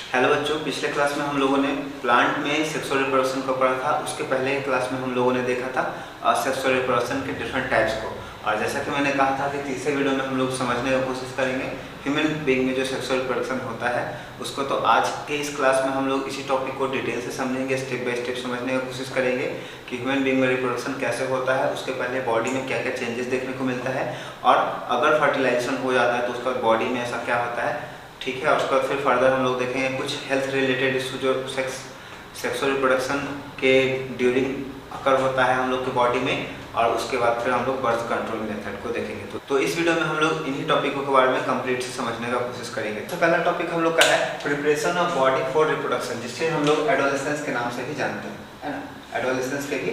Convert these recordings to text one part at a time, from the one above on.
Hello बच्चों, पिछले class में हम लोगों ने प्लांट में सेक्सुअल रिप्रोडक्शन को पढ़ा था। उसके पहले क्लास में हम लोगों ने देखा था सेक्सुअल रिप्रोडक्शन के डिफरेंट टाइप्स को। और जैसा कि मैंने कहा था कि तीसरे वीडियो में हम लोग समझने की कोशिश करेंगे ह्यूमन बीइंग में जो सेक्सुअल रिप्रोडक्शन होता है उसको। तो आज के इस क्लास में हम लोग इसी टॉपिक को डिटेल से समझेंगे, स्टेप बाय स्टेप समझने की कोशिश करेंगे कि ह्यूमन बीइंग में रिप्रोडक्शन कैसे होता है, उसके पहले बॉडी में क्या क्या चेंजेस देखने को मिलता है, और अगर फर्टिलाइजेशन हो जाता है तो उसके बाद बॉडी में ऐसा क्या होता है, ठीक है। और उसके बाद फिर फर्दर हम लोग देखेंगे कुछ हेल्थ रिलेटेड इशू जो सेक्सुअल रिप्रोडक्शन के ड्यूरिंग अकर होता है हम लोग के बॉडी में, और उसके बाद फिर हम लोग बर्थ कंट्रोल मेथड को देखेंगे। तो इस वीडियो में हम लोग इन्हीं टॉपिकों के बारे में कंप्लीट से समझने का कोशिश करेंगे। तो पहला टॉपिक हम लोग का है preparation of body for reproduction, जिससे हम लोग एडोलेसेंस के नाम से भी जानते हैं, है ना। एडोलेसेंस के भी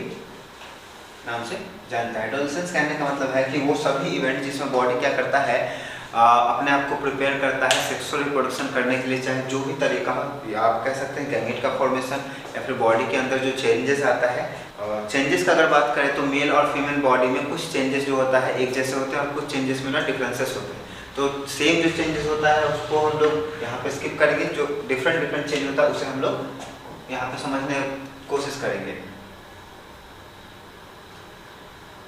नाम से जानते हैं। एडोलेसेंस कहने का मतलब है कि वो सभी इवेंट जिसमें बॉडी क्या करता है, अपने आप को प्रिपेयर करता है सेक्सुअल रिप्रोडक्शन करने के लिए, चाहे जो भी तरीका हो, या आप कह सकते हैं गैमेट का फॉर्मेशन, या फिर बॉडी के अंदर जो चेंजेस आता है। चेंजेस का अगर बात करें तो मेल और फीमेल बॉडी में कुछ चेंजेस जो होता है एक जैसे होते हैं, और कुछ चेंजेस में ना डिफरेंसेस होते हैं। तो सेम जो चेंजेस होता है उसको हम लोग यहाँ पे स्किप करेंगे, जो डिफरेंट चेंज होता है उसे हम लोग यहाँ पे समझने की कोशिश करेंगे।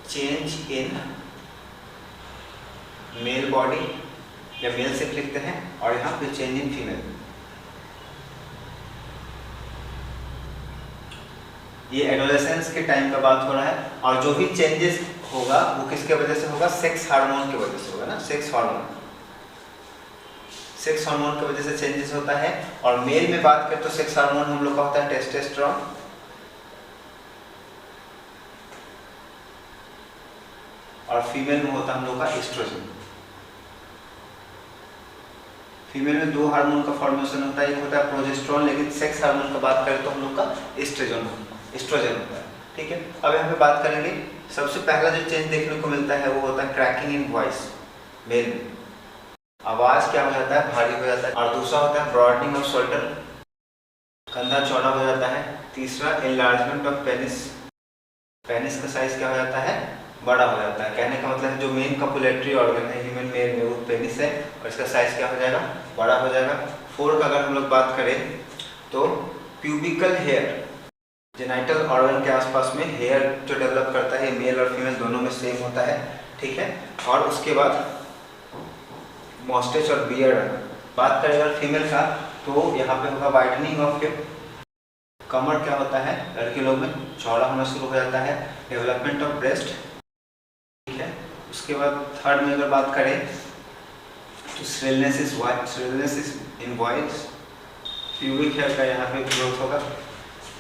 चेंज इन मेल बॉडी, या मेल सिर्फ लिखते हैं, और यहाँ पे चेंज इन फीमेल। ये एडोलेसेंस के टाइम का बात हो रहा है, और जो भी चेंजेस होगा वो किसके वजह से होगा, सेक्स हार्मोन की वजह से होगा ना। सेक्स हार्मोन की वजह से चेंजेस होता है। और मेल में बात करें तो सेक्स हार्मोन हम लोग का होता है टेस्टोस्टेरोन, और फीमेल में होता है हम लोग का एस्ट्रोजन। फीमेल में दो हार्मोन का फॉर्मेशन होता है, एक होता है प्रोजेस्टेरोन, लेकिन सेक्स हार्मोन का बात करें तो हम लोग का एस्ट्रोजन होता है, ठीक है। अब यहाँ पे बात करेंगे, सबसे पहला जो चेंज देखने को मिलता है वो होता है क्रैकिंग इन वॉइस। मेल में आवाज क्या हो जाता है, भारी हो जाता है। और दूसरा होता है ब्रॉडनिंग ऑफ शोल्डर, कंधा चौड़ा हो जाता है। तीसरा एनलार्जमेंट ऑफ पेनिस, पेनिस का साइज क्या हो जाता है, बड़ा हो जाता है। कहने का मतलब है जो मेन कपुलेटरी ऑर्गन है ह्यूमन मेल में वो पेनिस है, और इसका साइज क्या हो जाएगा, बड़ा हो जाएगा। फोर्थ अगर हम लोग बात करें तो प्यूबिकल हेयर, जेनाइटल ऑर्गन के आसपास में हेयर जो डेवलप करता है मेल और फीमेल दोनों में सेम होता है, ठीक है। और उसके बाद मॉस्टेच और बियर्ड। बात करें अगर फीमेल का तो यहाँ पे होगा वाइडनिंग ऑफ हिप, कमर क्या होता है लड़के लोग में चौड़ा होना शुरू हो जाता है। डेवलपमेंट ऑफ ब्रेस्ट, ठीक है। उसके बाद थर्ड में अगर बात करें तो shrillness in voice, pubic hair का यहाँ पे ग्रोथ होगा।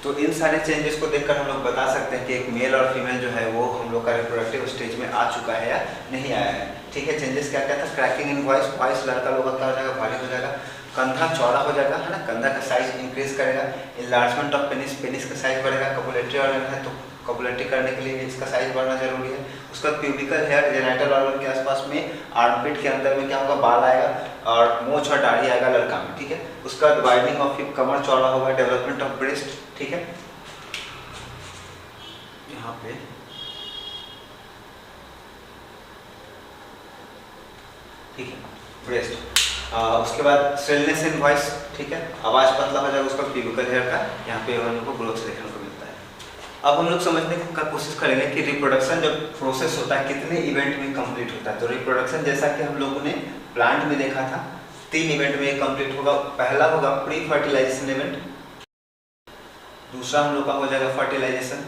तो इन सारे चेंजेस को देखकर हम लोग बता सकते हैं कि एक मेल और फीमेल जो है वो हम लोग का रिप्रोडक्टिव स्टेज में आ चुका है या नहीं आया है, ठीक है। चेंजेस क्या क्या था, क्रैकिंग इन वॉइस, वॉइस लड़का लोग का क्या हो जाएगा, भारी हो जाएगा। कंधा चौड़ा हो जाएगा, है ना, कंधा का साइज इंक्रीज करेगा। एनलार्जमेंट ऑफ पेनिस, पेनिस का साइज बढ़ेगा। कपुलेटरी ऑर्गन है तो कपुलेटरी करने के लिए इसका साइज बढ़ना जरूरी है। उसके बाद प्यूबिकल हेयर, जेनाइटल ऑर्गन के आसपास में, आर्मपिट के अंदर में क्या होगा, बाल आएगा, और मूंछ और दाढ़ी आएगा लड़का में, ठीक है। उसका वाइडनिंग ऑफ हिप, कमर चौड़ा होगा। डेवलपमेंट ऑफ ब्रेस्ट, ठीक है, यहाँ पे ठीक है ब्रेस्ट। उसके बाद श्रिलनेस इन वॉइस, ठीक है, आवाज पतला हो जाएगा। उसका प्यूबिकल हेयर का यहाँ पे हम लोग को ग्रोथ देखने को मिलता है। अब हम लोग समझने का कोशिश करेंगे कि रिप्रोडक्शन जब प्रोसेस होता है कितने इवेंट में कंप्लीट होता है। तो रिप्रोडक्शन जैसा कि हम लोगों ने प्लांट में देखा था 3 इवेंट में कंप्लीट होगा। पहला होगा प्री फर्टिलाइजेशन इवेंट, दूसरा हम लोग का हो जाएगा फर्टिलाइजेशन,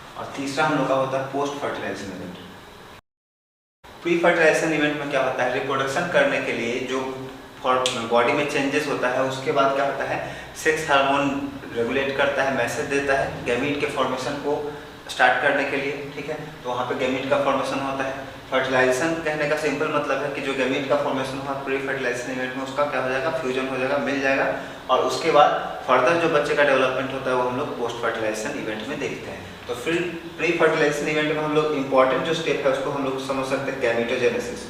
और तीसरा हम लोग का होता है post fertilization event. Pre fertilization event में क्या होता है, रिप्रोडक्शन करने के लिए जो बॉडी में चेंजेस होता है उसके बाद क्या होता है, सेक्स हार्मोन रेगुलेट करता है, मैसेज देता है गैमीट के फॉर्मेशन को स्टार्ट करने के लिए, ठीक है। तो वहाँ पे गैमीट का फॉर्मेशन होता है। फर्टिलाइजेशन कहने का सिंपल मतलब है कि जो गैमीट का फॉर्मेशन हुआ प्री फर्टिलाइजेशन इवेंट में उसका क्या हो जाएगा, फ्यूजन हो जाएगा, मिल जाएगा। और उसके बाद फर्दर जो बच्चे का डेवलपमेंट होता है वो हम लोग पोस्ट फर्टिलाइजेशन इवेंट में देखते हैं। तो फिर प्री फर्टिलाइजेशन इवेंट में हम लोग इंपॉर्टेंट जो स्टेप है उसको हम लोग समझ सकते हैं गैमीटोजेनेसिस।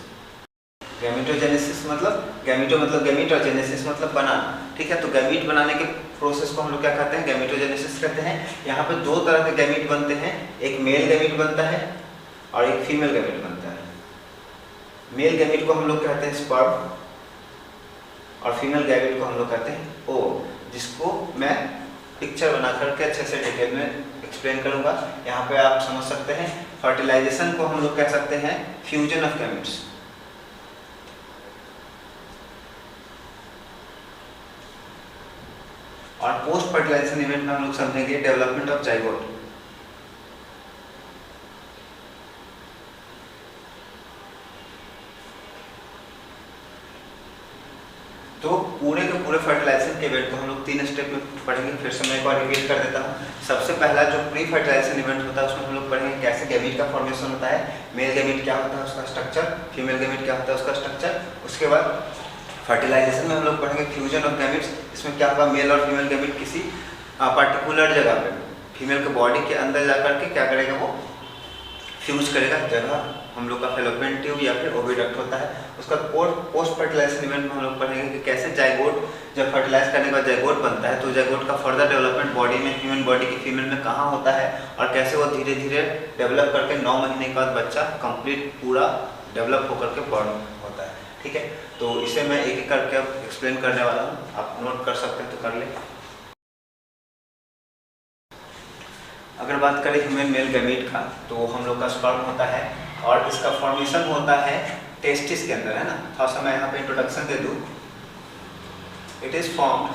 गैमीटोजेनेसिस मतलब गैमीट और जेनेसिस मतलब बनाना, ठीक है। तो गैमीट बनाने के प्रोसेस को हम लोग क्या कहते हैं, गैमीटोजेनेसिस कहते हैं। यहाँ पे 2 तरह के गैमीट बनते हैं, एक मेल गैमीट बनता है और एक फीमेल गैमीट बनता है। मेल गैमीट को हम लोग कहते हैं स्पर्म, और फीमेल गैमेट को हम लोग कहते हैं ओवम, जिसको मैं पिक्चर बना करके अच्छे से डिटेल में एक्सप्लेन करूंगा। यहाँ पे आप समझ सकते हैं फर्टिलाइजेशन को हम लोग कह सकते हैं फ्यूजन ऑफ गैमेट्स, और पोस्ट फर्टिलाइजेशन इवेंट में हम लोग समझेंगे डेवलपमेंट ऑफ जाइगोट। तो पूरे के पूरे फर्टिलाइजेशन के इवेंट को हम लोग 3 स्टेप में पढ़ेंगे। फिर से मैं एक बार रिपीट कर देता हूँ। सबसे पहला जो प्री फर्टिलाइजेशन इवेंट होता है उसमें हम लोग पढ़ेंगे कैसे गैमीट का फॉर्मेशन होता है, मेल गैमीट क्या होता है उसका स्ट्रक्चर, फीमेल गैमीट क्या होता है उसका स्ट्रक्चर। उसके बाद फर्टिलाइजेशन में हम लोग पढ़ेंगे फ्यूजन ऑफ गैमीट्स। इसमें क्या होगा, मेल और फीमेल गैमीट किसी पर्टिकुलर जगह पे फीमेल के बॉडी के अंदर जाकर के क्या करेगा, वो फ्यूज करेगा। जगह हम लोग का फैलोपियन ट्यूब या फिर ओविडक्ट होता है। उसका पोस्ट फर्टिलाइजेशन इवेंट में हम लोग पढ़ेंगे कि कैसे जाइगोट जब फर्टिलाइज करने के बाद जाइगोट बनता है तो जाइगोट का फर्दर डेवलपमेंट बॉडी में, ह्यूमन बॉडी की फीमेल में कहाँ होता है और कैसे वो धीरे धीरे डेवलप करके 9 महीने के बाद बच्चा कंप्लीट पूरा डेवलप होकर के बॉर्न होता है। ठीक है, तो इसे मैं एक एक करके अब एक्सप्लेन करने वाला हूँ, आप नोट कर सकते हैं तो कर ले। अगर बात करें ह्यूमन मेल गैमीट का तो हम लोग का स्पर्म होता है और इसका फॉर्मेशन होता है टेस्टिस के अंदर, है ना। थोड़ा सा मैं यहाँ पे इंट्रोडक्शन दे दूँ। It is formed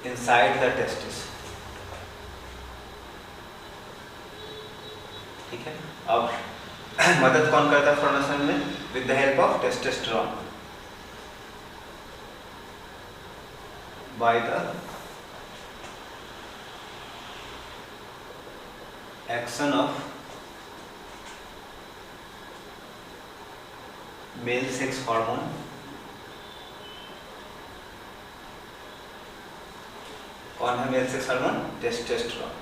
inside the testis. ठीक है, अब मदद कौन करता है फॉर्मेशन में, with the help of testosterone, by the action of male sex hormone कौन है मेल सेक्स हार्मोन, टेस्टोस्टेरोन।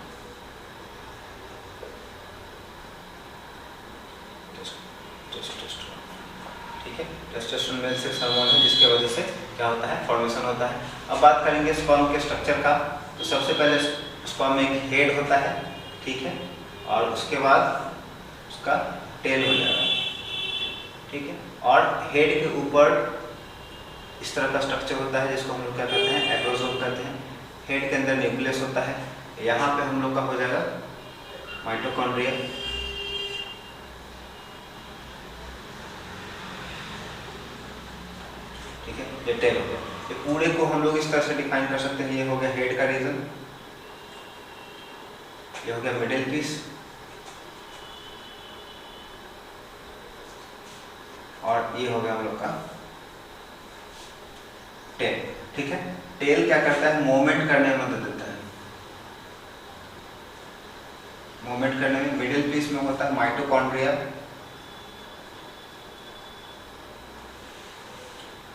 ठीक है, टेस्टोस्टेरोन मेल सेक्स हार्मोन है जिसके वजह से क्या होता है, फॉर्मेशन होता है। अब बात करेंगे स्पर्म के स्ट्रक्चर का। तो सबसे पहले स्पर्म में एक हेड होता है, ठीक है, और उसके बाद उसका टेल हो जाएगा। ठीक है, और हेड के ऊपर इस तरह का स्ट्रक्चर होता है जिसको हम लोग क्या कहते हैं, एक्रोसोम कहते हैं। हेड के अंदर न्यूक्लियस होता है, यहाँ पे हम लोग का हो जाएगा माइटोकॉन्ड्रिया। ठीक है, ये टेल हो गया। ये पूरे को हम लोग इस तरह से डिफाइन कर सकते हैं। ये हो गया हेड का रीजन, ये हो गया मिडिल पीस, और ये हो गया हम लोग का टेल। ठीक है, टेल क्या करता है, मूवमेंट करने में मदद देता है। मूवमेंट करने में मिडिल पीस में होता है माइटोकॉन्ड्रिया।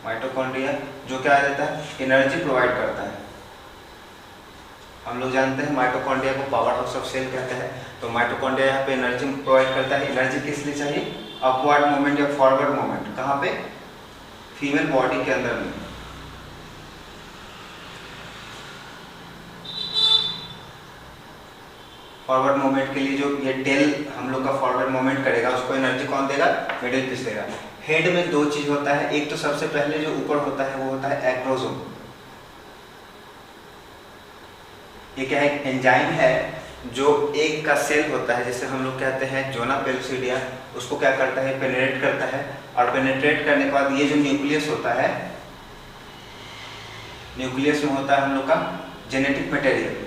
माइटोकॉन्ड्रिया जो क्या देता है, एनर्जी प्रोवाइड करता है। हम लोग जानते हैं माइटोकॉन्ड्रिया को पावर हाउस ऑफ सेल कहते हैं। तो माइटोकॉन्ड्रिया यहाँ पे एनर्जी प्रोवाइड करता है। एनर्जी किस लिए चाहिए, अपवर्ड मूवमेंट या फॉरवर्ड मूवमेंट। कहाँ पे, फीमेल बॉडी के अंदर में। फॉरवर्ड मूवमेंट के लिए जो ये टेल हम लोग का फॉरवर्ड मूवमेंट करेगा उसको एनर्जी कौन देगा, मिडिल पीस देगा। हेड में 2 चीज होता है, एक तो सबसे पहले जो ऊपर होता है वो होता है एक्रोसोम। ये क्या है, एंजाइम है जो एक का सेल होता है जिसे हम लोग कहते हैं जोना पेल्सिडिया। उसको क्या करता है, पेनिट्रेट करता है, और पेनिट्रेट करने के बाद ये जो न्यूक्लियस होता है, न्यूक्लियस में होता है हम लोग का जेनेटिक मटेरियल।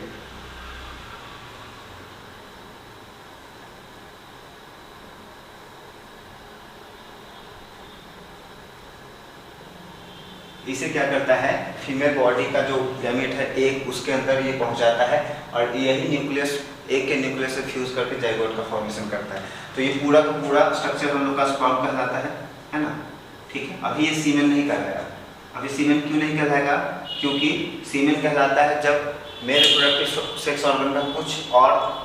इसे क्या करता है, फीमेल बॉडी का जो गैमेट है एक, उसके अंदर ये पहुंचाता है, और यही न्यूक्लियस एक के न्यूक्लियस से फ्यूज करके जाइगोट का फॉर्मेशन करता है। तो ये पूरा का पूरा स्ट्रक्चर हम लोग का स्पर्म कहलाता है ना। ठीक है, अभी ये सीमेन नहीं कहलाएगा। अभी सीमेन क्यों नहीं कहलाएगा, क्योंकि सीमेन कहलाता है जब मेल रिप्रोडक्टिव सेक्स ऑर्गन का कुछ और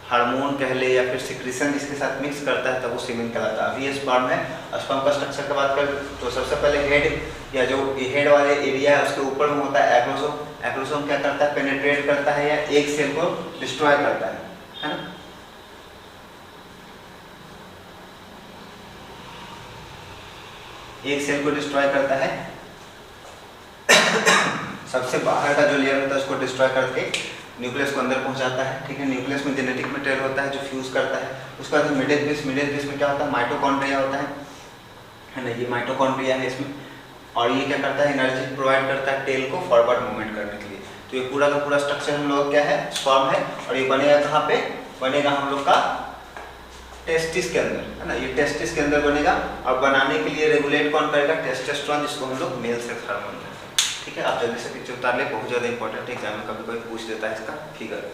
हार्मोन कह ले या फिर सिक्रीशन इसके साथ मिक्स करता है तब वो सीमेन कहलाता है। अभी ये स्पर्म है। स्पर्म का स्ट्रक्चर की बात करें तो सबसे पहले हेड या जो हेड वाले एरिया है उसके ऊपर में होता है एक्रोसोम। एक्रोसोम क्या करता है, पेनिट्रेट करता है या एक सेल को डिस्ट्रॉय करता है ना। एक सेल को डिस्ट्रॉय करता है, सबसे बाहर का जो लेयर होता है उसको डिस्ट्रॉय करके न्यूक्लियस को अंदर पहुंचाता है। ठीक है, न्यूक्लियस में जेनेटिक मटेरियल होता है जो फ्यूज करता है। उसके बाद मिडिल बेस, मिडिल बेस में क्या होता है, माइटोकॉन्ड्रिया होता है ना, ये माइटोकॉन्ड्रिया है इसमें, और ये क्या करता है, एनर्जी प्रोवाइड करता है टेल को फॉरवर्ड मूवमेंट करने के लिए। तो ये पूरा का पूरा स्ट्रक्चर हम लोग क्या है, स्पर्म है, और ये बनेगा कहाँ पे, बनेगा हम लोग का टेस्टिस के अंदर, है ना, ये टेस्टिस के अंदर बनेगा। और बनाने के लिए रेगुलेट कौन करेगा, टेस्टोस्टेरोन, जिसको हम लोग मेल सेक्स हार्मोन कहते हैं। ठीक है, आप जल्दी से पिक्चर उतार ले, बहुत ज़्यादा इंपॉर्टेंट है, एग्जाम में कभी कोई पूछ देता है इसका फिगर।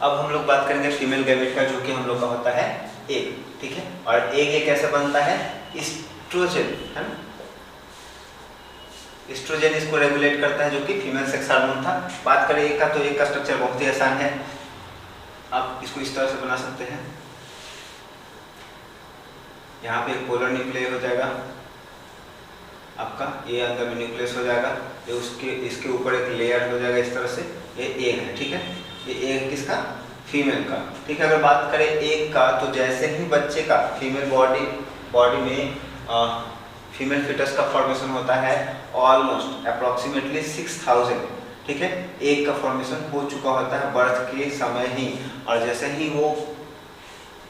अब हम लोग बात करेंगे फीमेल गैमेट का, जो कि हम लोग का होता है एग। ठीक है, और एग ये कैसे बनता है, एस्ट्रोजन, है ना, एस्ट्रोजन इसको रेगुलेट करता है, जो कि फीमेल सेक्स हार्मोन था। बात करें एक का, तो एक का स्ट्रक्चर बहुत ही आसान है, आप इसको इस तरह से बना सकते हैं। यहाँ पे एक पोलर न्यूक्लियस हो जाएगा आपका, ये अंदर में न्यूक्लियस हो जाएगा, ये उसके इसके ऊपर एक लेयर हो जाएगा इस तरह से, ये एग है। ठीक है, ये एग किसका, फीमेल का। ठीक है, अगर बात करें एग का, तो जैसे ही बच्चे का फीमेल बॉडी में फीमेल फिटस का फॉर्मेशन होता है, ऑलमोस्ट अप्रोक्सीमेटली 6000, ठीक है, एग का फॉर्मेशन हो चुका होता है बर्थ के समय ही। और जैसे ही वो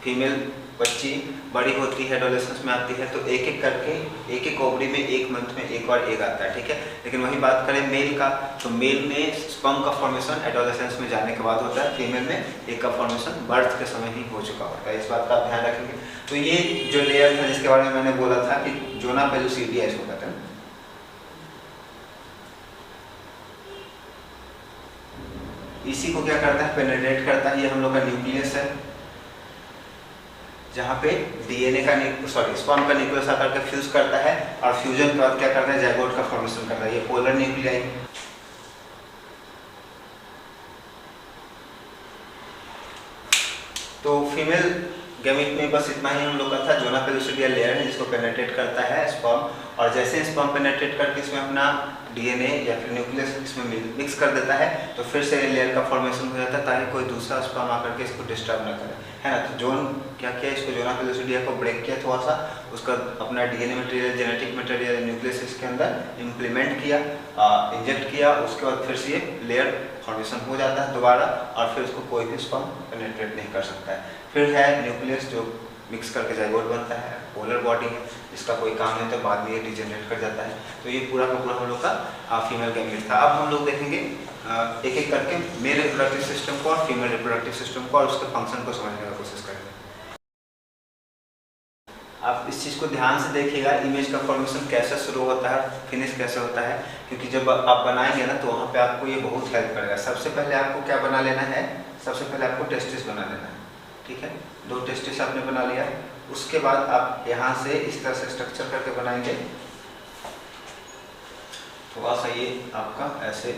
फीमेल बच्ची बड़ी होती है, एडोलेसेंस में आती है, तो एक एक करके एक एक ओवरी में एक मंथ में एक और एग आता है। ठीक है, लेकिन वही बात करें मेल का, तो मेल में स्पर्म का फॉर्मेशन एडोलेसेंस में जाने के बाद होता है, फीमेल में एग का फॉर्मेशन बर्थ के समय ही हो चुका होता है। इस बात का आप ध्यान रखेंगे। तो ये जो लेयर था जिसके बारे में मैंने बोला था कि जोना पेलुसिडिया इसको कहते हैं, इसी को क्या करता है, पेनिट्रेट करता है। ये हम लोग का न्यूक्लियस है, जहाँ पे डीएनए का स्पर्म का न्यूक्लियस आकर के फ्यूज करता है, और फ्यूजन के बाद क्या करता है, जाइगोट का फॉर्मेशन करता है। ये पोलर न्यूक्लियाई। तो फीमेल गैमेट में बस इतना ही हम लोग का था। जोना पेलुसिडिया लेयर है जिसको पेनिट्रेट करता है स्पर्म, और जैसे स्पर्म पेनिट्रेट करके इसमें अपना डीएनए या फिर न्यूक्लियस इसमें मिक्स कर देता है, तो फिर से लेयर का फॉर्मेशन हो जाता है, ताकि कोई दूसरा स्पर्म आकर के इसको डिस्टर्ब ना करे, है ना। तो जोन क्या किया, इसको जोना पेलुसिडिया को ब्रेक किया थोड़ा सा, उसका अपना DNA material, genetic material, nucleus इसके अंदर इम्प्लीमेंट किया, इंजेक्ट किया, उसके बाद फिर से ये लेयर फॉर्मेशन हो जाता है दोबारा, और फिर उसको कोई भी स्पर्म पेनिट्रेट नहीं कर सकता है। फिर है न्यूक्लियस जो मिक्स करके जाइगोट बनता है, पोलर बॉडी है, इसका कोई काम नहीं, तो बाद में ये डिजेनरेट कर जाता है। तो ये पूरा का पूरा हम लोग का फीमेल गैमेट था। अब हम लोग देखेंगे एक एक करके मेल रिप्रोडक्टिव सिस्टम को और फीमेल रिप्रोडक्टिव सिस्टम को, और उसके फंक्शन को समझने का कोशिश करेंगे। आप इस चीज़ को ध्यान से देखिएगा, इमेज का फॉर्मेशन कैसे शुरू होता है, फिनिश कैसे होता है, क्योंकि जब आप बनाएंगे ना, तो वहाँ पे आपको ये बहुत हेल्प करेगा। सबसे पहले आपको क्या बना लेना है, सबसे पहले आपको टेस्टिस बना लेना है। ठीक है, 2 टेस्टिस आपने बना लिया, उसके बाद आप यहाँ से इस तरह से स्ट्रक्चर करके बनाएंगे। थोड़ा सा ये आपका ऐसे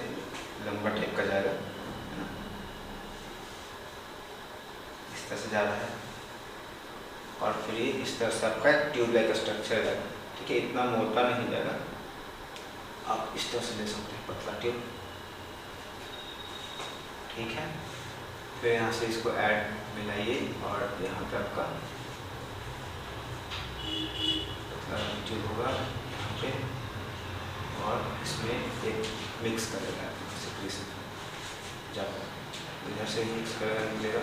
लंबा टाइप का जाएगा, इस तरह से जा रहा है, और फिर ये इस तरह से आपका ट्यूब लाइक स्ट्रक्चर जाएगा। ठीक है, इतना मोटा नहीं जाएगा, आप इस तरह से ले सकते हैं, पतला ट्यूब। ठीक है, फिर यहाँ से इसको ऐड मिलाइए, और यहाँ पे आपका ट्यूब होगा यहाँ पे, और इसमें एक मिक्स करेगा ज़्यादा, इधर से मिक्स करेगा, निकलेगा।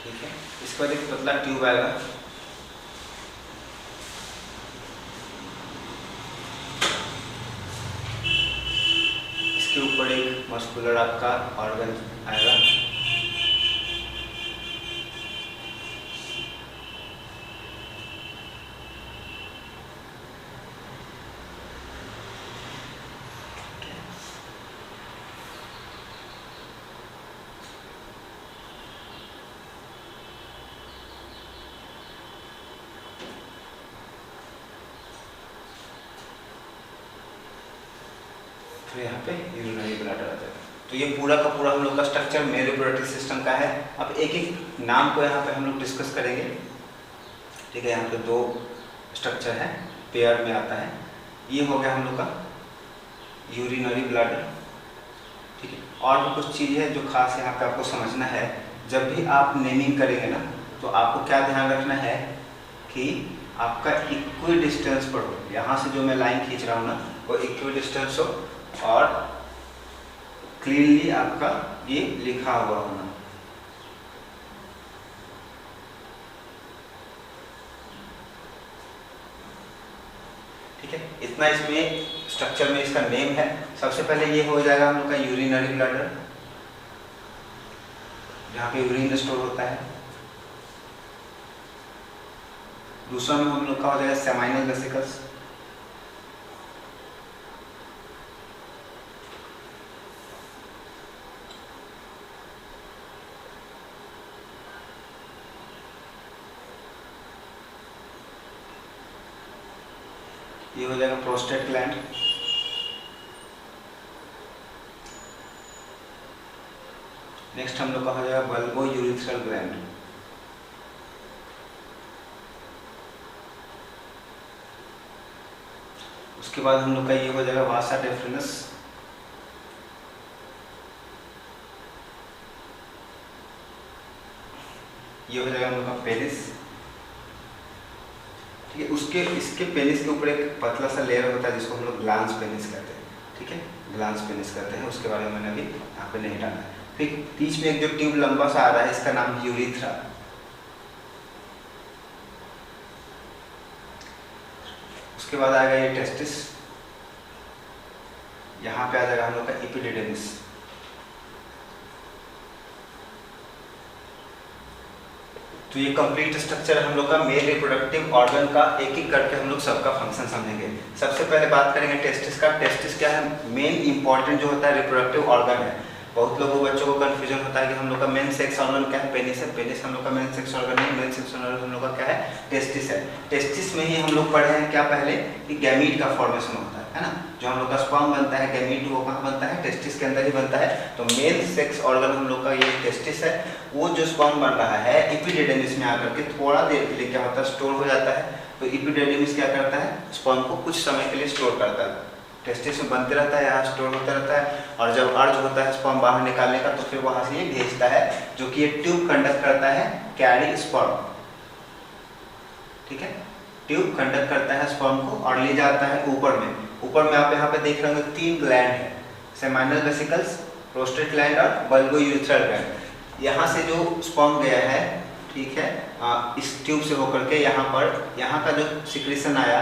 ठीक है, इसके बाद एक पतला ट्यूब आएगा, इसके ऊपर एक मस्कुलर आपका ऑर्गन आएगा, फिर यहाँ पे यूरिनरी ब्लैडर आ जाएगा। तो ये पूरा का पूरा हम लोग का स्ट्रक्चर मेल रिप्रोडक्टिव सिस्टम का है। अब एक एक नाम को यहाँ पे हम लोग डिस्कस करेंगे, ठीक है। यहाँ पे दो स्ट्रक्चर है, पेयर में आता है। ये हो गया हम लोग का यूरिनरी ब्लैडर, ठीक है। और भी कुछ चीज़ है जो खास यहाँ पे आपको समझना है। जब भी आप नेमिंग करेंगे ना, तो आपको क्या ध्यान रखना है कि आपका इक्वल डिस्टेंस पर हो। यहाँ से जो मैं लाइन खींच रहा हूँ ना, वो इक्वल डिस्टेंस हो और क्लियरली आपका ये लिखा हुआ होना। ठीक है, इतना इसमें स्ट्रक्चर में इसका नेम है। सबसे पहले ये हो जाएगा हम लोग का यूरिनरी ब्लैडर, जहाँ पे यूरिन स्टोर होता है। दूसरा में हम लोग का हो जाएगा सेमाइनल वेसिकल्स, ये हो जाएगा प्रोस्टेट ग्लैंड, नेक्स्ट हम लोग का हो जाएगा बल्बो यूरिथ्रल ग्लैंड, उसके बाद हम लोग का ये हो जाएगा वासा डेफ्रिनस, ये हो जाएगा हम लोग का पेनिस, ठीक है। उसके इसके पेनिस के ऊपर एक पतला सा लेयर होता है जिसको हम लोग ग्लांस पेनिस कहते हैं, ठीक है, ग्लांस पेनिस कहते हैं। उसके बारे में मैंने अभी यहाँ पे नहीं डाला है। फिर बीच में एक जो ट्यूब लंबा सा आ रहा है, इसका नाम है यूरिथ्रा। उसके बाद आएगा ये टेस्टिस, यहाँ पे आ जाएगा हम लोग का एपिडिडेमिस, तो ये कंप्लीट स्ट्रक्चर हम लोग का मेल रिप्रोडक्टिव ऑर्गन का। एक एक करके हम लोग सबका फंक्शन समझेंगे। सबसे पहले बात करेंगे टेस्टिस का। टेस्टिस क्या है? मेन इंपॉर्टेंट जो होता है रिप्रोडक्टिव ऑर्गन है। बहुत लोगों बच्चों को कंफ्यूजन होता है कि हम लोग का मेन सेक्स ऑर्गन क्या है? पेनिस है। पेनिस हम लोग का मेन सेक्स ऑर्गन नहीं, मेन सेक्स ऑर्गन हम लोग का क्या है? टेस्टिस है। टेस्टिस में ही हम लोग पढ़े हैं क्या पहले कि गैमीट का फॉर्मेशन होता है ना, जो हम लोग का स्पर्म बनता है, गैमीट वो कहाँ बनता है? टेस्टिस के अंदर ही बनता है। तो मेन सेक्स ऑर्गन हम लोग का ये टेस्टिस है। वो जो स्पर्म बन रहा है एपिडिडेमिस में आकर के थोड़ा देर के लिए क्या होता है? स्टोर हो जाता है। तो एपिडिडेमिस क्या करता है? स्पर्म को कुछ समय के लिए स्टोर करता है। टेस्टिस में बनते रहता है, यहाँ स्टोर होता रहता है, और जब अर्ज होता है स्पर्म बाहर निकालने का तो फिर वहाँ से ये भेजता है, जो कि ये ट्यूब कंडक्ट करता है कैरी स्पर्म, ठीक है। ट्यूब कंडक्ट करता है स्पर्म को और ले जाता है ऊपर में। ऊपर में आप यहाँ पे देख रहे होंगे 3 ग्लैंड है, सेमाइनल वेसिकल्स, प्रोस्टेट ग्लैंड और बल्बो यूरिथ्रल ग्लैंड। यहाँ से जो स्पर्म गया है, ठीक है, इस ट्यूब से होकर के यहाँ पर, यहाँ का जो सिक्रीशन आया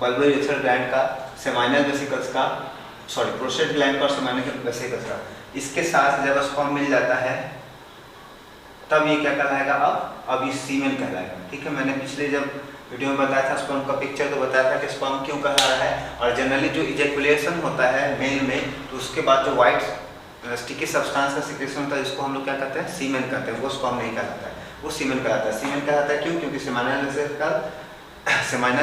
बल्बो यूरिथ्रल ग्लैंड का, सेमाइनल वेसिकल्स का, सॉरी प्रोस्टेट ग्लैंड का और सेमाइनल वेसिकल्स का, इसके साथ जब स्पर्म मिल जाता है तब ये क्या कहलाएगा? अब ये सीमेन कहलाएगा, ठीक है। मैंने पिछले जब वीडियो में बताया था स्पर्म का पिक्चर, तो बताया था कि स्पर्म क्यों कहला रहा है। और जनरली जो इजैकुलेशन होता है मेल में, तो उसके बाद जो व्हाइट स्टिकी सब्सटेंस का सिक्रेशन होता है, जिसको हम लोग क्या कहते हैं? सीमेन कहते हैं। वो स्पर्म नहीं कहलाता है, वो सीमेन कहलाता है। सीमेन कहलाता है क्यों? क्योंकि सेमाइनल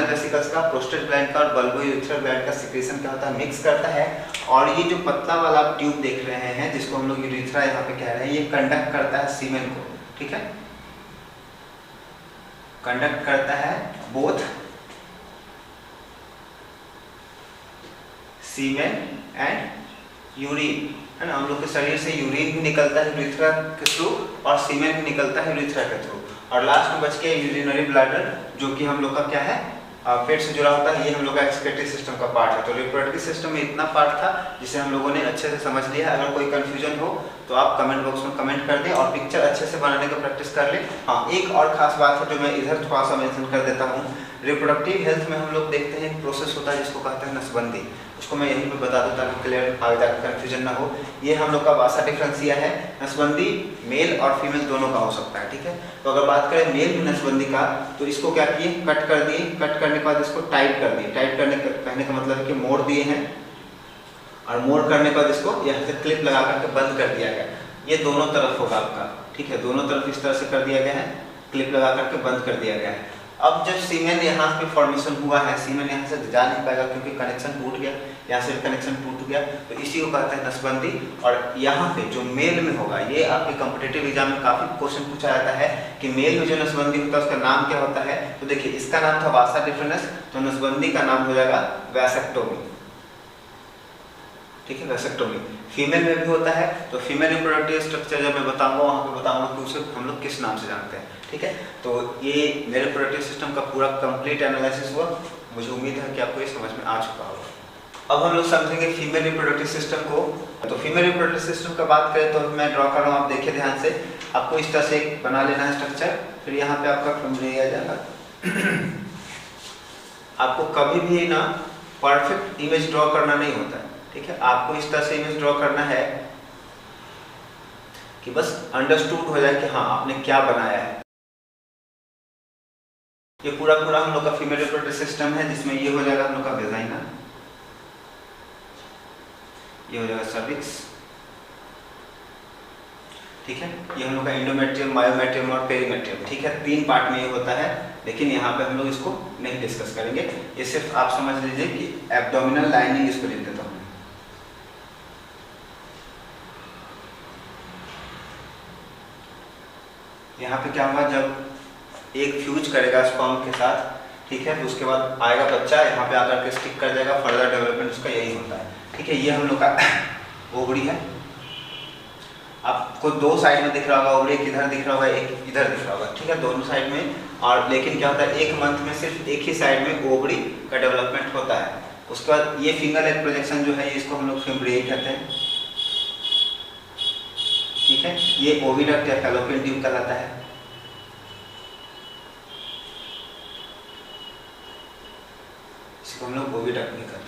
वेसिकल्स का, प्रोस्टेट ग्लैंड का और बल्बो यूरिथ्रल ग्लैंड का सिक्रेशन क्या होता है? मिक्स करता है। और ये जो पतला वाला आप ट्यूब देख रहे हैं, जिसको हम लोग यूरिथ्रा यहाँ पे कह रहे हैं, ये कंडक्ट करता है सीमेन को, ठीक है। कंडक्ट करता है बोथ सीमेन एंड यूरिन, है ना। हम लोग के शरीर से यूरिन भी निकलता है यूरिथ्रा के थ्रू और सीमेन भी निकलता है यूरिथ्रा के थ्रू। और लास्ट में बच के यूरिनरी ब्लैडर, जो कि हम लोग का क्या है? पेट से जुड़ा होता है। ये हम लोग का एक्सक्रीटरी सिस्टम का पार्ट है। तो रिप्रोडक्टिव सिस्टम में इतना पार्ट था जिसे हम लोगों ने अच्छे से समझ लिया। अगर कोई कंफ्यूजन हो तो आप कमेंट बॉक्स में कमेंट कर दें और पिक्चर अच्छे से बनाने का प्रैक्टिस कर लें। हाँ, एक और खास बात है जो मैं इधर थोड़ा सा मेंशन कर देता हूँ। रिप्रोडक्टिव हेल्थ में हम लोग देखते हैं एक प्रोसेस होता है जिसको कहते हैं नसबंदी। उसको मैं यहीं पे बता दूं ताकि क्लियर आगे तक कंफ्यूजन ना हो। ये हम लोग का वासा डिफरेंसिया है। नसबंदी मेल और फीमेल दोनों का हो सकता है, ठीक है। तो अगर बात करें मेल में नसबंदी का, तो इसको क्या किए? कट कर दिए। कट करने के बाद इसको टाइट कर दिए। टाइट करने कहने का मतलब है कि मोड़ दिए हैं, और मोड़ करने के बाद इसको यहाँ से क्लिप लगा करके बंद कर दिया गया। ये दोनों तरफ होगा आपका, ठीक है। दोनों तरफ इस तरह से कर दिया गया है, क्लिप लगा करके बंद कर दिया गया है। अब जब सीमेन यहाँ पे फॉर्मेशन हुआ है, सीमेन यहाँ से जा नहीं पाएगा क्योंकि कनेक्शन टूट गया, यहाँ से कनेक्शन टूट गया, तो इसी को कहते हैं नसबंदी। और यहाँ पे जो मेल में होगा, ये आपके कॉम्पिटिटिव एग्जाम में काफी क्वेश्चन पूछा जाता है कि मेल में जो नसबंदी होता है उसका नाम क्या होता है। तो देखिए इसका नाम था वासा डिफरेंस, तो नसबंदी का नाम हो जाएगा वैसेक्टोमी, ठीक है, वैसेक्टोमी। फीमेल में भी होता है, तो फीमेल रिप्रोडक्टिव स्ट्रक्चर जब मैं बताऊंगा वहाँ पे बताऊंगा कि उसे हम लोग किस नाम से जानते हैं, ठीक है। तो ये मेरे रिप्रोडक्टिव सिस्टम का पूरा कंप्लीट एनालिसिस हुआ, मुझे उम्मीद है कि आपको ये समझ में आ चुका होगा। अब हम लोग समझेंगे फीमेल रिप्रोडक्टिव सिस्टम को। तो फीमेल रिप्रोडक्टिव सिस्टम का बात करें तो मैं ड्रॉ कर रहा हूँ, आप देखिए ध्यान से, आपको इस तरह से बना लेना है स्ट्रक्चर। फिर यहाँ पे आपका फिमेल आ जाएगा। आपको कभी भी ना परफेक्ट इमेज ड्रॉ करना नहीं होता है, ठीक है। आपको इस तरह से इमेज ड्रॉ करना है कि बस अंडरस्टूड हो जाए कि हाँ आपने क्या बनाया है। ये पूरा हम लोग का फीमेल रिप्रोडक्टिव सिस्टम है, जिसमें ये हो जाएगा हम लोग का वेजाइना, ये हो जाएगा सर्विक्स, ठीक है। ये हम लोग का एंडोमेट्रियम, मायोमेट्रियम और पेरीमेट्रियम, ठीक है। 3 पार्ट में ये होता है, लेकिन यहाँ पे हम लोग इसको नहीं डिस्कस करेंगे। ये सिर्फ आप समझ लीजिए कि एब्डोमिनल लाइनिंग इसको लिख देता हूँ। यहाँ पे क्या हुआ, जब एक फ्यूज करेगा स्पर्म के साथ, ठीक है, तो उसके बाद आएगा बच्चा, यहाँ पे आकर के स्टिक कर जाएगा, फर्दर डेवलपमेंट उसका यही होता है, ठीक है। ये हम लोग का ओवरी है। आपको 2 साइड में दिख रहा होगा ओवरी, एक इधर दिख रहा होगा, एक इधर दिख रहा होगा, ठीक है, दोनों साइड में। और लेकिन क्या होता है, 1 मंथ में सिर्फ एक ही साइड में ओवरी का डेवलपमेंट होता है। उसके बाद ये फिंगर लेग प्रोजेक्शन जो है, इसको हम लोग फिम्ब्रिया कहते हैं, ठीक है। ये ओविडक्ट या फैलोपियन ट्यूब कहलाता है। इसको हम लोग ओविडक्ट भी कहते हैं।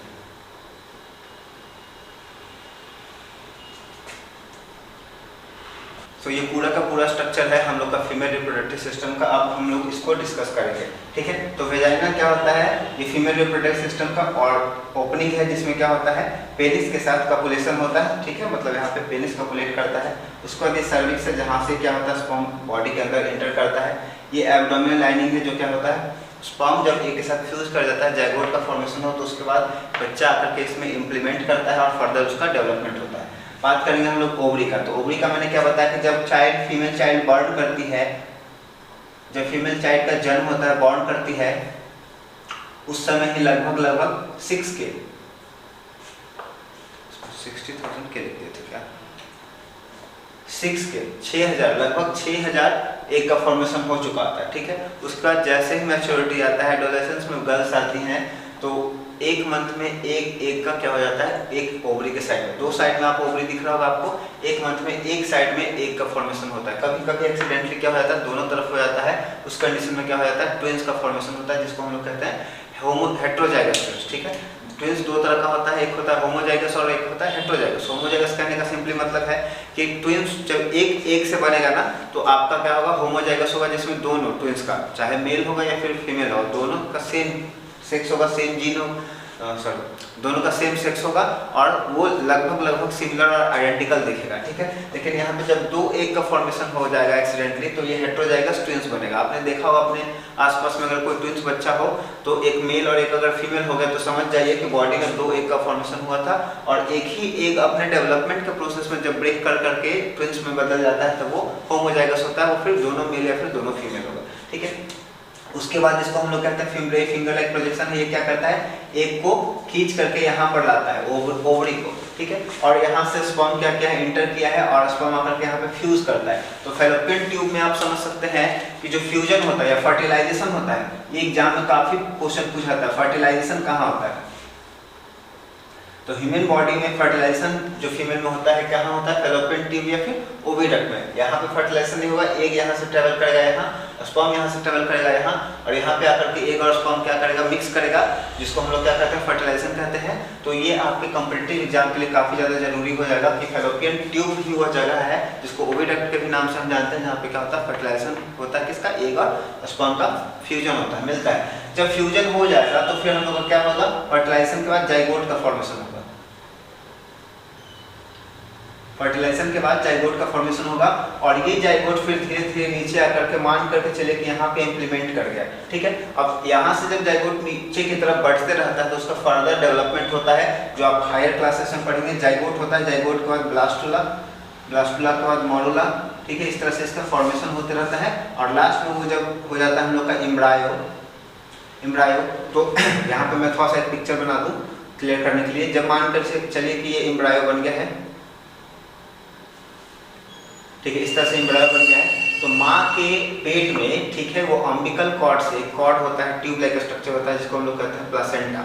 तो ये पूरा का पूरा स्ट्रक्चर है हम लोग का फीमेल रिप्रोडक्टिव सिस्टम का। अब हम लोग इसको डिस्कस करेंगे, ठीक है। तो वेजाइना क्या होता है, ये फीमेल रिप्रोडक्टिव सिस्टम का और ओपनिंग है, जिसमें क्या होता है, पेनिस के साथ कपुलेशन होता है, ठीक है, मतलब यहाँ पे पेनिस कपुलेट करता है। उसके बाद ये सर्विक्स है, जहाँ से क्या होता है, स्पर्म बॉडी के अंदर एंटर करता है। ये एब्डोमिनल लाइनिंग है, जो क्या होता है, स्पर्म जब एक के साथ फ्यूज कर जाता है, जाइगोट का फॉर्मेशन हो, तो उसके बाद बच्चा आकर के इसमें इम्प्लीमेंट करता है और फर्दर उसका डेवलपमेंट होता है। बात करेंगे हम लोग ओवरी का। तो ओवरी का मैंने क्या बताया कि जब फीमेल चाइल्ड बॉर्न करती है, जब फीमेल चाइल्ड का जन्म होता है, बॉर्न करती है, उस समय ही लगभग 6K 60,000 के लिख दिए थे क्या, 6K 6000, लगभग 6000 एक का फॉर्मेशन हो चुका होता है, ठीक है। उसके बाद जैसे ही मैच्योरिटी आता है, एडोलेसेंस में गर्ल्स आती हैं, तो 1 मंथ में एक का क्या हो जाता है, एक ओवरी के साइड में, 2 साइड में आप ओवरी दिख रहा होगा आपको, 1 मंथ में एक साइड में एक का फॉर्मेशन होता है। कभी कभी एक्सीडेंटली क्या हो जाता है, दोनों तरफ हो जाता है। उस कंडीशन में क्या हो जाता है, ट्विंस का फॉर्मेशन होता है, जिसको हम लोग कहते हैं हेटेरोजाइगस ट्विंस, ठीक है। ट्विंस 2 तरह का होता है, एक होता है होमोजाइगस और एक होता है हेटेरोजाइगस। होमोजाइगस कहने का सिंपली मतलब है कि ट्विंस जब एक से बनेगा ना, तो आपका क्या होगा, होमोजाइगस होगा, जिसमें दोनों ट्विंस का, चाहे मेल होगा या फिर फीमेल होगा, दोनों का सेम सेक्स होगा, सेम जीन हो, दोनों का सेम सेक्स होगा और वो लगभग सिमिलर और आइडेंटिकल दिखेगा, ठीक है। लेकिन यहाँ पे जब 2 एक का फॉर्मेशन हो जाएगा एक्सीडेंटली, तो ये हेटेरोजाइगस ट्विंस बनेगा। आपने देखा होगा अपने आसपास में, अगर कोई ट्विंस बच्चा हो तो एक मेल और एक अगर फीमेल हो गया, तो समझ जाइए कि बॉडी में 2 एक का फॉर्मेशन हुआ था, और एक ही एक अपने डेवलपमेंट के प्रोसेस में जब ब्रेक कर करके ट्विंस में बदल जाता है, तो वो होमोजाइगस होता है, वो फिर दोनों मेल या फिर दोनों फीमेल होगा, ठीक है। उसके बाद इसको हम लोग कहते हैं फिम्ब्रिया फिंगर लाइक प्रोजेक्शन है। ये क्या करता है, एक को खींच करके यहाँ पर लाता है, ओवरी को, ठीक है, और यहाँ से स्पर्म क्या किया है, इंटर किया है, और स्पर्म आकर के यहाँ पे फ्यूज करता है। तो फैलोपियन ट्यूब में आप समझ सकते हैं कि जो फ्यूजन होता है या फर्टिलाइजेशन होता है, ये एग्जाम में काफी क्वेश्चन पूछा जाता है, फर्टिलाइजेशन कहाँ होता है। तो ह्यूमन बॉडी में फर्टिलाइजेशन जो फीमेल में होता है, कहाँ होता है, फैलोपियन ट्यूब या फिर ओविडक्ट में। यहाँ पे फर्टिलाइजेशन नहीं होगा, एग यहाँ से ट्रेवल करेगा, यहाँ स्पर्म यहाँ से ट्रेवल करेगा यहाँ, और यहाँ पे आकर के एग और स्पर्म क्या करेगा, मिक्स करेगा, जिसको हम लोग क्या कहते हैं, फर्टिलाइजेशन कहते हैं। तो ये आपके कॉम्पिटिटिव एग्जाम के लिए काफी ज्यादा जरूरी हो जाएगा कि फैलोपियन ट्यूब ही वह जगह है जिसको ओविडक्ट के भी नाम से हम जानते हैं, जहाँ पे क्या होता है, फर्टिलाइजेशन होता है, किसका, एग और स्पर्म का फ्यूजन होता है, मिलता है। जब फ्यूजन हो जाएगा तो फिर हम लोग का क्या होगा, फर्टिलाइजेशन के बाद जाइगोट का फॉर्मेशन होगा। फर्टिलाइजेशन के बाद जाइगोट का फॉर्मेशन होगा और ये जाइगोट फिर धीरे धीरे नीचे आकर के मान करके चले कि यहाँ पे इम्प्लीमेंट कर गया, ठीक है। अब यहाँ से जब जाइगोट नीचे की तरफ बढ़ते रहता है तो उसका फर्दर डेवलपमेंट होता है, जो आप हायर क्लासेस में पढ़ेंगे। जाइगोट होता है, जाइगोट के बाद ब्लास्टुला, ब्लास्टुला के बाद मोरुला, ठीक है। इस तरह से इसका फॉर्मेशन होते रहता है और लास्ट में वो जब हो जाता है हम लोग का एम्ब्रायो। एम्ब्रायो तो यहाँ पे मैं थोड़ा सा एक पिक्चर बना दूँ क्लियर करने के लिए। जब मान कर चलिए कि ये एम्ब्रायो बन गया है, ठीक है, इस तरह से एम्ब्रायो बन गया है, तो माँ के पेट में, ठीक है, वो अम्बिकल कॉर्ड से, कॉर्ड होता है, ट्यूब लाइक स्ट्रक्चर होता है जिसको हम लोग कहते हैं प्लासेंटा,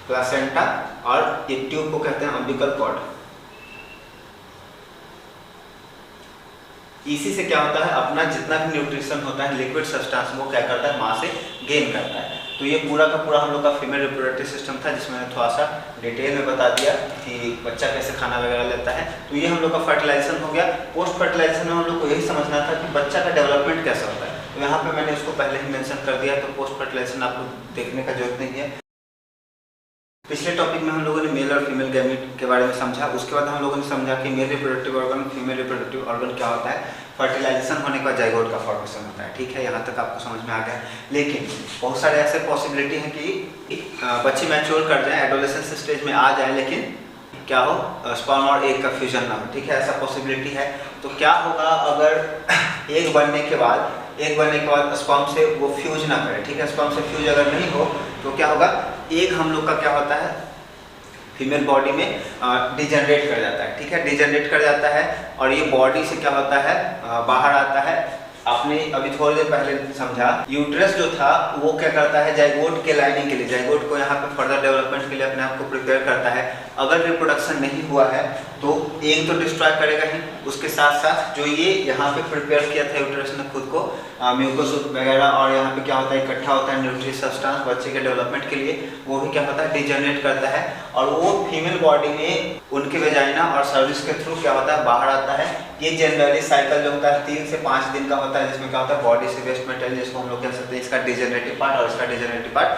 प्लासेंटा, और ये ट्यूब को कहते हैं अम्बिकल कॉर्ड। इसी से क्या होता है, अपना जितना भी न्यूट्रिशन होता है, लिक्विड सब्सटेंस, वो क्या करता है, माँ से गेन करता है। तो ये पूरा का पूरा हम लोग का फीमेल रिप्रोडक्टिव सिस्टम था, जिसमें मैंने थोड़ा सा डिटेल में बता दिया कि बच्चा कैसे खाना वगैरह लेता है। तो ये हम लोग का फर्टिलाइजेशन हो गया। पोस्ट फर्टिलाइजेशन में हम लोग को यही समझना था कि बच्चा का डेवलपमेंट कैसा होता है। तो यहाँ पे मैंने उसको पहले ही मेंशन कर दिया, तो पोस्ट फर्टिलाइजेशन आपको देखने का जरूरत नहीं है। पिछले टॉपिक में हम लोगों ने मेल और फीमेल गैमीट के बारे में समझा। उसके बाद हम लोगों ने समझा कि male reproductive organ, female reproductive organ क्या होता है। फर्टिलाइजेशन होने के बाद जाइगोट का फॉर्मेशन होता है, ठीक है। यहाँ तक आपको समझ में आ गया। लेकिन बहुत सारे ऐसे पॉसिबिलिटी हैं कि बच्चे मैच्योर कर जाए, एडोलेसेंस स्टेज में आ जाए, लेकिन क्या हो, स्पर्म और एग का फ्यूजन ना हो, ठीक है, ऐसा पॉसिबिलिटी है। तो क्या होगा अगर एग बनने के बाद स्पर्म से वो फ्यूज ना करे, ठीक है। स्पर्म से फ्यूज अगर नहीं हो तो क्या होगा, एग हम लोग का क्या होता है, फीमेल बॉडी में डिजनरेट कर जाता है, ठीक है, डिजनरेट कर जाता है और ये बॉडी से क्या होता है, बाहर आता है। आपने अभी थोड़ी देर पहले समझा, यूट्रस जो था वो क्या करता है, जाइगोट के लाइनिंग के लिए, जाइगोट को यहाँ पे फर्दर डेवलपमेंट के लिए अपने आप को प्रिपेयर करता है। अगर रिप्रोडक्शन नहीं हुआ है तो एग तो डिस्ट्रॉय करेगा ही, उसके साथ साथ जो ये यहाँ पे प्रिपेयर किया था यूट्रस ने खुद को, म्यूकोस वगैरह, और यहाँ पे क्या होता है, इकट्ठा होता है न्यूट्रिएंट सब्सटेंस बच्चे के डेवलपमेंट के लिए, वो भी क्या होता है, डिजनरेट करता है और वो फीमेल बॉडी में उनके वेजाइना और सर्विस के थ्रू क्या होता है, बाहर आता है। ये जनरली साइकिल जो होता है 3 से 5 दिन का होता है, जिसमें क्या होता है, बॉडी से वेस्ट मटेरियल, जिसको हम लोग कह सकते हैं इसका डिजनरेटिव पार्ट, और इसका degenerative part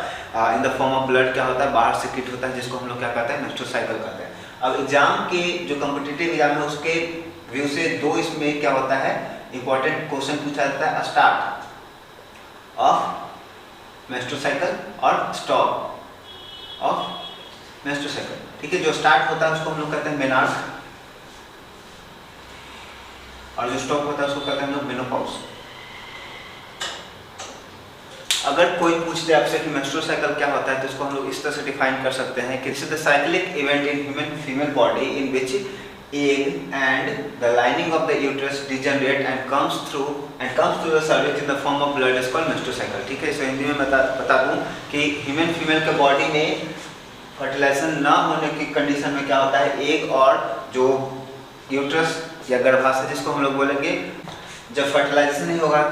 in the form of blood क्या होता है, बाहर सिक्रीट होता है, जिसको हम लोग क्या कहते हैं, मेंस्ट्रुअल साइकिल कहते हैं। अब एग्जाम के जो कॉम्पिटिटिव एग्जाम है उसके व्यू से दो इसमें क्या होता है, इंपॉर्टेंट क्वेश्चन पूछा जाता है, स्टार्ट ऑफ मेंस्ट्रुअल साइकिल और स्टॉप ऑफ मेंस्ट्रुअल साइकिल, ठीक है। जो स्टार्ट होता है उसको हम लोग कहते हैं मेनार्क, और जो स्टॉप होता है उसको कहते हैं हम लोग मेनोपॉज। अगर कोई पूछ दे आपसे कि मेंस्ट्रुअल साइकिल क्या होता है, तो इसको हम लोग इस तरह से डिफाइन कर सकते हैं कि this is the cyclic event in human female body in which egg and the lining of the uterus degenerate and comes through the cervix in the form of blood is called menstrual cycle, ठीक है। इसे हिंदी में बता दूं कि human female के body में fertilisation ना होने की कंडीशन में क्या होता है, एग और जो यूट्रस या गर्भाशय जिसको हम लोग बोलेंगे, जब फर्टिलाइजेशन नहीं होगा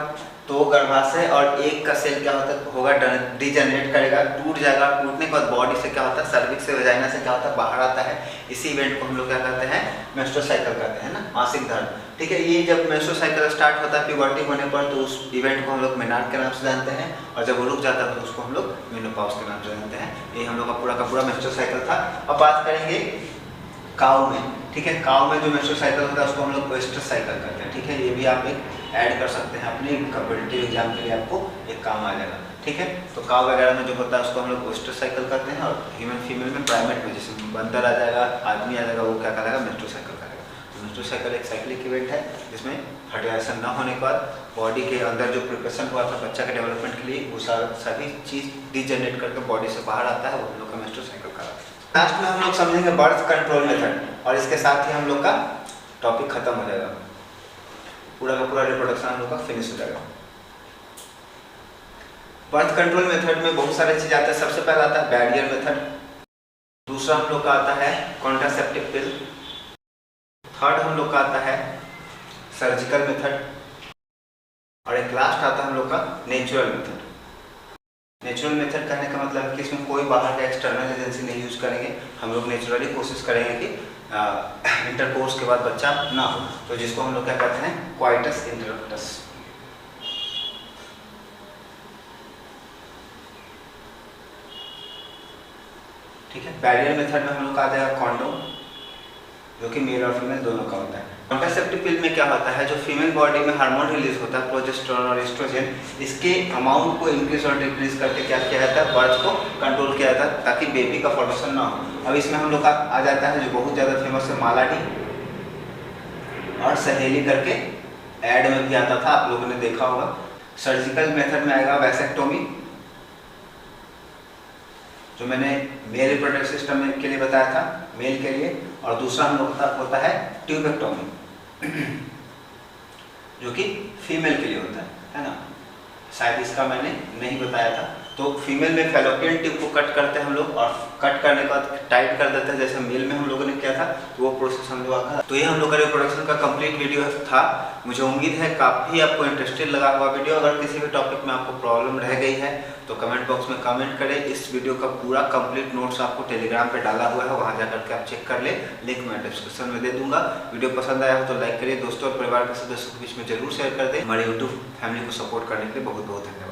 तो गर्भाशय और एग का सेल क्या होगा, डिजनरेट करेगा, टूट जाएगा। टूटने के बाद बॉडी से क्या होता है, सर्विक्स से वेजाइना से क्या होता है, बाहर आता है। इसी इवेंट को हम लोग क्या कहते हैं, मेंस्ट्रुअल साइकिल कहते हैं ना, मासिक धर्म, ठीक है। ये जब मेंस्ट्रुअल साइकिल स्टार्ट होता है प्यूबर्टी होने पर, तो उस इवेंट को हम लोग मेनार्क के नाम से जानते हैं, और जब वो रुक जाता है तो उसको हम लोग मेनोपॉज के नाम से जानते हैं। ये हम लोग का पूरा मेंस्ट्रुअल साइकिल था। अब बात करेंगे काऊ में, ठीक है। काऊ में जो मेंस्ट्रुअल साइकिल होता है उसको हम लोग ओएस्ट्रस साइकिल कहते हैं, ठीक है। ये भी आप एक ऐड कर सकते हैं अपने कॉम्पिटिटिव एग्जाम के लिए, आपको एक काम आ जाएगा, ठीक है। तो काऊ वगैरह में जो होता है उसको हम लोग ओएस्ट्रस साइकिल कहते हैं, और ह्यूमन फीमेल में प्राइमेट में जैसे बंदर आ जाएगा, आदमी आ जाएगा, वो क्या कहलाएगा, मेंस्ट्रुअल साइकिल करेगा। तो मेंस्ट्रुअल साइकिल एक साइक्लिक इवेंट है जिसमें फर्टिलाइजेशन न होने के बाद बॉडी के अंदर जो प्रिपरेशन हुआ था बच्चा के डेवलपमेंट के लिए, वो सभी चीज़ डिजनरेट करके बॉडी से बाहर आता है, वो हम लोग का मेंस्ट्रुअल साइकिल कहलाता है। लास्ट में हम लोग समझेंगे बर्थ कंट्रोल मेथड, और इसके साथ ही हम लोग का टॉपिक खत्म हो जाएगा, पूरा का पूरा रिप्रोडक्शन हम लोग का फिनिश हो जाएगा। बर्थ कंट्रोल मेथड में बहुत सारे चीज आते हैं। सबसे पहला आता है बैरियर मेथड, दूसरा हम लोग का आता है कॉन्ट्रासेप्टिव पिल, थर्ड हम लोग का आता है सर्जिकल मेथड, और एक लास्ट आता है हम लोग का नेचुरल मेथड। नेचुरल मेथड कहने का मतलब है कि इसमें कोई बाहर का एक्सटर्नल एजेंसी नहीं यूज करेंगे, हम लोग नेचुरली कोशिश करेंगे कि इंटरकोर्स के बाद बच्चा ना हो, तो जिसको हम लोग क्या कहते हैं, क्वाइटस इंटरप्टस। ठीक है। बैरियर मेथड में हम लोग का आ जाएगा कॉन्डोम, जो कि मेल और फीमेल दोनों का होता है। कॉन्ट्रासेप्टिव पिल में क्या होता है, जो फीमेल बॉडी में हार्मोन रिलीज होता है प्रोजेस्टेरोन और एस्ट्रोजन, इसके अमाउंट को इंक्रीज और डिक्रीज करके क्या किया जाता है, बर्थ को कंट्रोल किया जाता है ताकि बेबी का फॉर्मेशन ना हो। अब इसमें हम लोग का आ जाता है जो बहुत ज़्यादा फेमस है मालाडी और सहेली करके ऐड में भी आता था, आप लोगों ने देखा होगा। सर्जिकल मेथड में आएगा वैसेक्टोमी, जो मैंने मेल रिप्रोडक्टिव सिस्टम के लिए बताया था, मेल के लिए, और दूसरा हम लोग का होता है ट्यूबेक्टोमी जो कि फीमेल के लिए होता है ना। शायद इसका मैंने नहीं बताया था। तो फीमेल में फैलोपियन ट्यूब को कट करते हैं हम लोग, और कट करने के बाद टाइट कर देते हैं जैसे मेल में हम लोगों ने किया था, तो वो प्रोसेस हम लोग का। तो ये हम लोग का रिप्रोडक्शन का कंप्लीट वीडियो था। मुझे उम्मीद है काफ़ी आपको इंटरेस्टेड लगा हुआ वीडियो। अगर किसी भी टॉपिक में आपको प्रॉब्लम रह गई है तो कमेंट बॉक्स में कमेंट करें। इस वीडियो का पूरा कंप्लीट नोट्स आपको टेलीग्राम पे डाला हुआ है, वहाँ जाकर के आप चेक कर ले, लिंक मैं डिस्क्रिप्शन में दे दूंगा। वीडियो पसंद आया हो तो लाइक करिए, दोस्तों और परिवार के सदस्यों के बीच में जरूर शेयर कर दें। हमारे यूट्यूब फैमिली को सपोर्ट करने के लिए बहुत बहुत धन्यवाद।